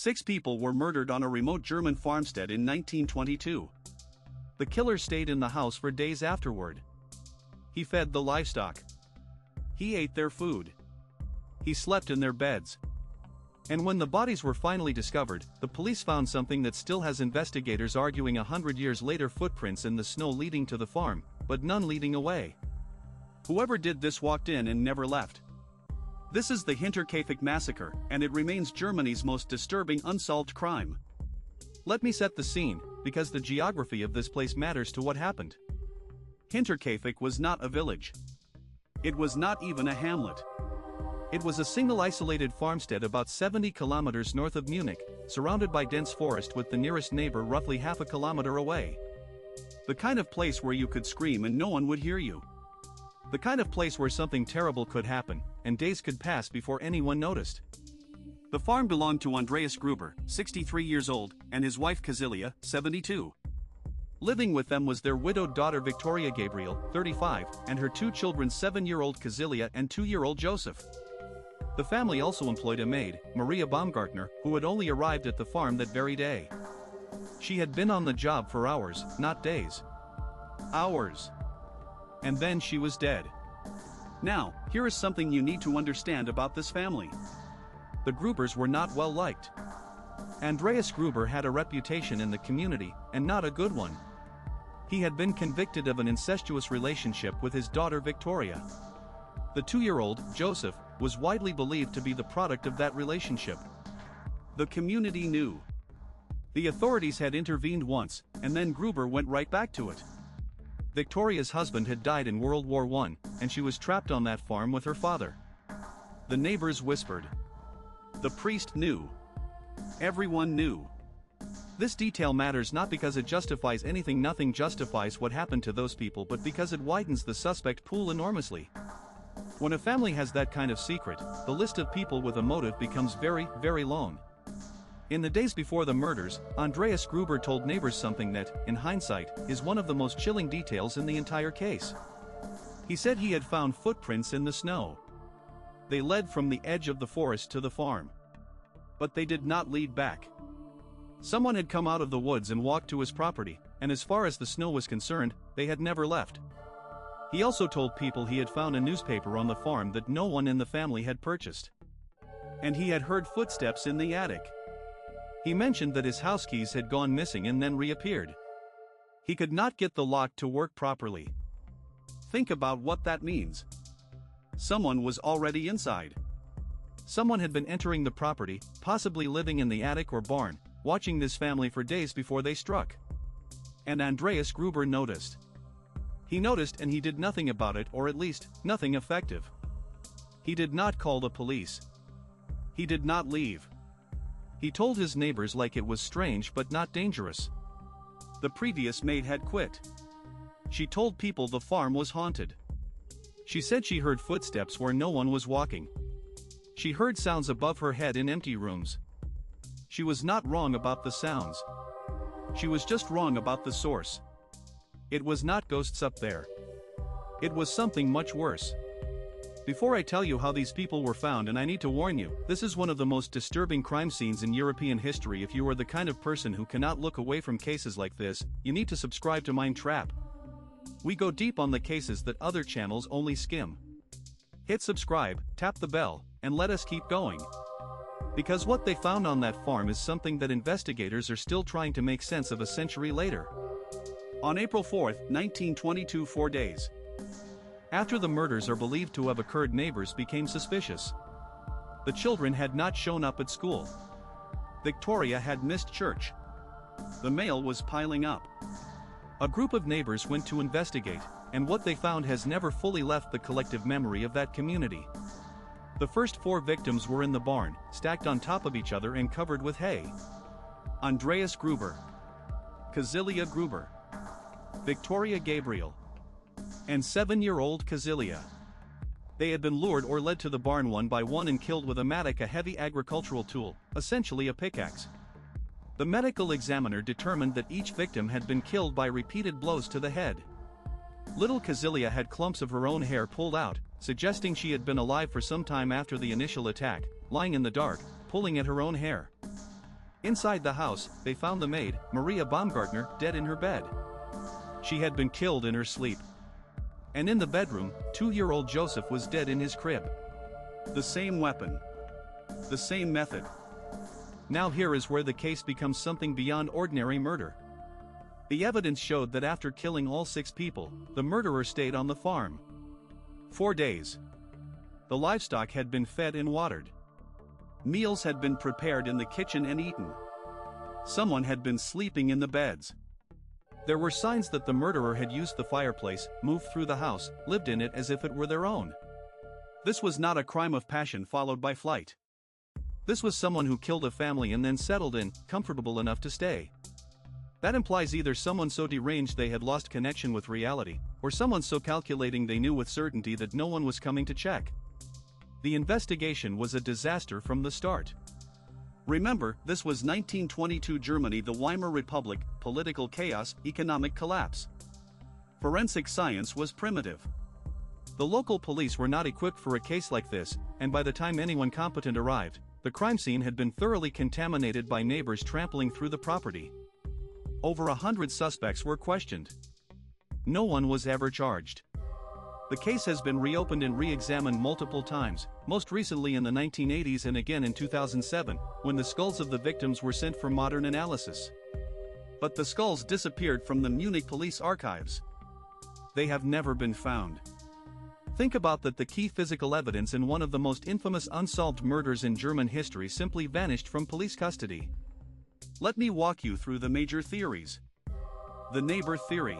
6 people were murdered on a remote German farmstead in 1922. The killer stayed in the house for days afterward. He fed the livestock. He ate their food. He slept in their beds. And when the bodies were finally discovered, the police found something that still has investigators arguing 100 years later: footprints in the snow leading to the farm, but none leading away. Whoever did this walked in and never left. This is the Hinterkaifeck massacre, and it remains Germany's most disturbing unsolved crime. Let me set the scene, because the geography of this place matters to what happened. Hinterkaifeck was not a village. It was not even a hamlet. It was a single isolated farmstead about 70 kilometers north of Munich, surrounded by dense forest with the nearest neighbor roughly half a kilometer away. The kind of place where you could scream and no one would hear you. The kind of place where something terrible could happen, and days could pass before anyone noticed. The farm belonged to Andreas Gruber, 63 years old, and his wife Cecilia, 72. Living with them was their widowed daughter Victoria Gabriel, 35, and her 2 children, 7-year-old Cecilia and 2-year-old Joseph. The family also employed a maid, Maria Baumgartner, who had only arrived at the farm that very day. She had been on the job for hours, not days. Hours. And then she was dead. Now, here is something you need to understand about this family. The Grubers were not well liked. Andreas Gruber had a reputation in the community, and not a good one. He had been convicted of an incestuous relationship with his daughter Victoria. The 2-year-old, Joseph, was widely believed to be the product of that relationship. The community knew. The authorities had intervened once, and then Gruber went right back to it. Victoria's husband had died in World War I, and she was trapped on that farm with her father. The neighbors whispered. The priest knew. Everyone knew. This detail matters not because it justifies anything. Nothing justifies what happened to those people, but because it widens the suspect pool enormously. When a family has that kind of secret, the list of people with a motive becomes very, very long. In the days before the murders, Andreas Gruber told neighbors something that, in hindsight, is one of the most chilling details in the entire case. He said he had found footprints in the snow. They led from the edge of the forest to the farm. But they did not lead back. Someone had come out of the woods and walked to his property, and as far as the snow was concerned, they had never left. He also told people he had found a newspaper on the farm that no one in the family had purchased. And he had heard footsteps in the attic. He mentioned that his house keys had gone missing and then reappeared. He could not get the lock to work properly. Think about what that means. Someone was already inside. Someone had been entering the property, possibly living in the attic or barn, watching this family for days before they struck. And Andreas Gruber noticed. He noticed and he did nothing about it, or at least, nothing effective. He did not call the police. He did not leave. He told his neighbors like it was strange but not dangerous. The previous maid had quit. She told people the farm was haunted. She said she heard footsteps where no one was walking. She heard sounds above her head in empty rooms. She was not wrong about the sounds. She was just wrong about the source. It was not ghosts up there. It was something much worse. Before I tell you how these people were found, and I need to warn you, this is one of the most disturbing crime scenes in European history. If you are the kind of person who cannot look away from cases like this, you need to subscribe to Mind Trap. We go deep on the cases that other channels only skim. Hit subscribe, tap the bell, and let us keep going. Because what they found on that farm is something that investigators are still trying to make sense of a century later. On April 4, 1922, 4 days after the murders are believed to have occurred, neighbors became suspicious. The children had not shown up at school. Victoria had missed church. The mail was piling up. A group of neighbors went to investigate, and what they found has never fully left the collective memory of that community. The first 4 victims were in the barn, stacked on top of each other and covered with hay. Andreas Gruber, Cecilia Gruber, Victoria Gabriel, and 7-year-old Cecilia. They had been lured or led to the barn one by one and killed with a mattock, a heavy agricultural tool, essentially a pickaxe. The medical examiner determined that each victim had been killed by repeated blows to the head. Little Cecilia had clumps of her own hair pulled out, suggesting she had been alive for some time after the initial attack, lying in the dark, pulling at her own hair. Inside the house, they found the maid, Maria Baumgartner, dead in her bed. She had been killed in her sleep. And in the bedroom, 2-year-old Joseph was dead in his crib. The same weapon. The same method. Now here is where the case becomes something beyond ordinary murder. The evidence showed that after killing all 6 people, the murderer stayed on the farm. 4 days. The livestock had been fed and watered. Meals had been prepared in the kitchen and eaten. Someone had been sleeping in the beds. There were signs that the murderer had used the fireplace, moved through the house, lived in it as if it were their own. This was not a crime of passion followed by flight. This was someone who killed a family and then settled in, comfortable enough to stay. That implies either someone so deranged they had lost connection with reality, or someone so calculating they knew with certainty that no one was coming to check. The investigation was a disaster from the start. Remember, this was 1922 Germany, the Weimar Republic, political chaos, economic collapse. Forensic science was primitive. The local police were not equipped for a case like this, and by the time anyone competent arrived, the crime scene had been thoroughly contaminated by neighbors trampling through the property. Over 100 suspects were questioned. No one was ever charged. The case has been reopened and re-examined multiple times, most recently in the 1980s and again in 2007, when the skulls of the victims were sent for modern analysis. But the skulls disappeared from the Munich police archives. They have never been found. Think about that: the key physical evidence in one of the most infamous unsolved murders in German history simply vanished from police custody. Let me walk you through the major theories. The neighbor theory.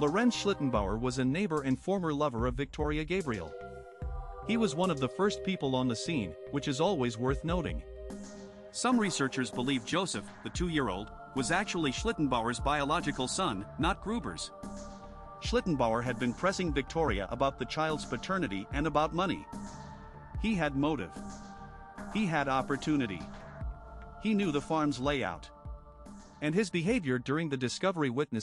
Lorenz Schlittenbauer was a neighbor and former lover of Victoria Gabriel. He was one of the first people on the scene, which is always worth noting. Some researchers believe Joseph, the 2-year-old, was actually Schlittenbauer's biological son, not Gruber's. Schlittenbauer had been pressing Victoria about the child's paternity and about money. He had motive. He had opportunity. He knew the farm's layout. And his behavior during the discovery witness